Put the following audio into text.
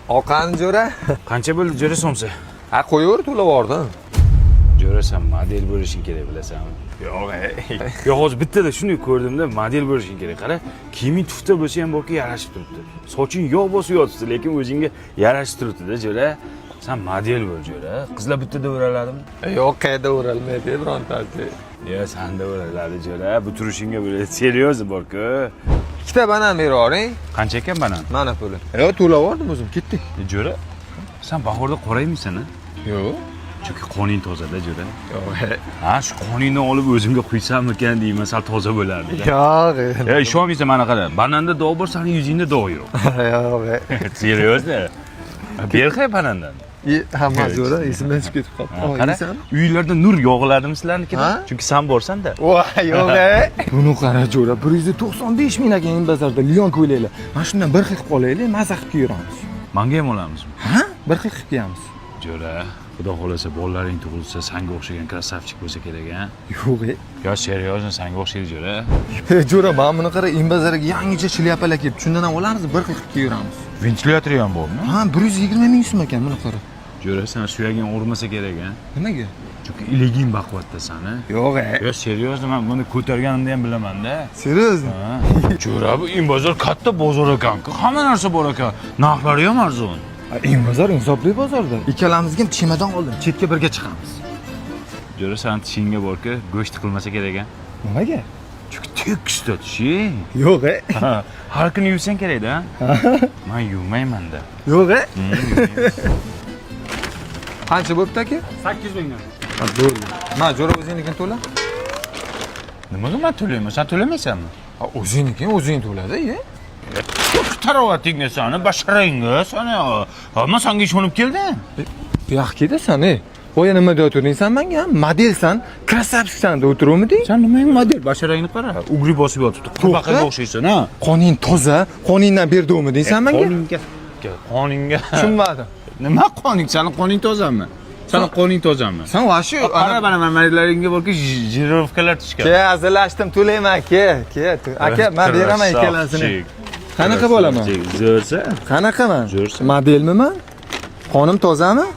Oqani jo'ra. Qancha bo'ldi jo'ra so'msa? Ha, qo'yaver, to'lab yubordim. Jo'ra sen model bo'lishing kerak bilasanmi? Yo'q, yo'q, hozir bittada shuni ko'rdimda, model bo'lishing kerak. Qara, kiyiming tufta bo'lsa ham borki yarashib turibdi. Soching yog' bosib yotibdi, lekin o'zingga yarashib turibdi-da, jo'ra. Sen model bo'l, jo'ra. Qizlar bittada o'raladimi? Yo'q, qayda o'ralmaydi, birontasi. Yo, senda o'raladi, jo'ra. Bu turishingga bir seryoz bor-ku. Ikkita banan berib yuboring. Qancha ekan banan? Mana puli. Yo'q, to'lab yubordim o'zim, ketdik. Jo'ra, sen bahorda qoraymisan-a? Yo'q. Chunki qoning toza-da, jo'ra. Yo'q. Ha, shu qoningni olib o'zimga quysammikan deyman, sal toza bo'lardi. Yo'q. Ishonmaysan, mana qara. Bananda dog' bor, sening yuzingda dog' yo'q. Yo'q. Seryozni? Berqay banandan. Hamma zo'ra, esimdan chiqib ketib qoldi. Qara, uylarda nur yog'iladimi sizlarnikida? Chunki sen borsan-da. Voy, yo'q. Buni qara jo'ra, 195 ming ekan bazarda Lyon ko'ylaklar. Mana shundan bir xil qilib olaylik, maza qilib kiyamiz. Menga ham olamizmi? Ha? Bir xil qilib kiyamiz. Jo'ra, xudo xolasa bolalaring tug'ilsa, senga o'xshagan krasavchik bo'lsa kerak-a? Yo'q. Yo, seryozni senga o'xshaydi, jo'ra. Jo'ra, mana buni qara, imbazaraga yangicha shlyapalar kelib, shundan ham olamiz, bir xil qilib kiyamiz. Ventilyatori ham bormi? Ha, 120 ming so'm ekan, buni qara. Jo'ra, sen suyaging o'rmasa kerak-a? Nimaga? Chunki iliging baquvvatda sani. Yo'q. Yo, seryozni, men buni ko'targanimda ham bilaman-da. Seriozmi? Jo'ra, bu imbozor katta bozor ekan-ku. Hamma narsa bor ekan. Narxlari ham arzon. Bozor insofli bozorda. Ikkalamizga ham chemadon oldim, chetga birga chiqamiz. Jo'ra, sen tishingga borki, go'sht qilmasa kerak-a? Nimaga? Chunki tekis tishi. Yo'q. Har kuni yuvsang kerak-da. Men yuvmayman-da. Yo'q. Qancha bo'pti aka? 800 mingdan. Bo'ldi. Ma, jo'ra o'zingnikini to'la. Nimaga men to'layman? Sen to'lamaysanmi? O'zingnikini o'zing to'ladi-ya. Tarovatingga sani, basharangga sani. Men senga ishonib keldim. Bu yoqqa ketasan, Qo'ya nima deb o'tirdingsan menga? Modelsan, krasavchiksan deb o'tiruvmiding? Sen nimaga model? Basharangni qara. Ugri bosib yotibdi. Qurbaqaga o'xshaysan, ha? Qoning toza, qoningdan berdingmi deysan menga? Qoningga. Tushunmadim. Nima qoning? Seni qoning tozami? Seni qoning tozami? Sen vashi qara mana mamarilaringga borki jirovkalar tushgan. Ke, hazillashdim, to'layman, ke. Aka, men beraman ikkalasini. Qanaqa bo'laman? Zo'rsa? Qanaqaman? Zo'rsa. Modelmi men? Qonim tozami?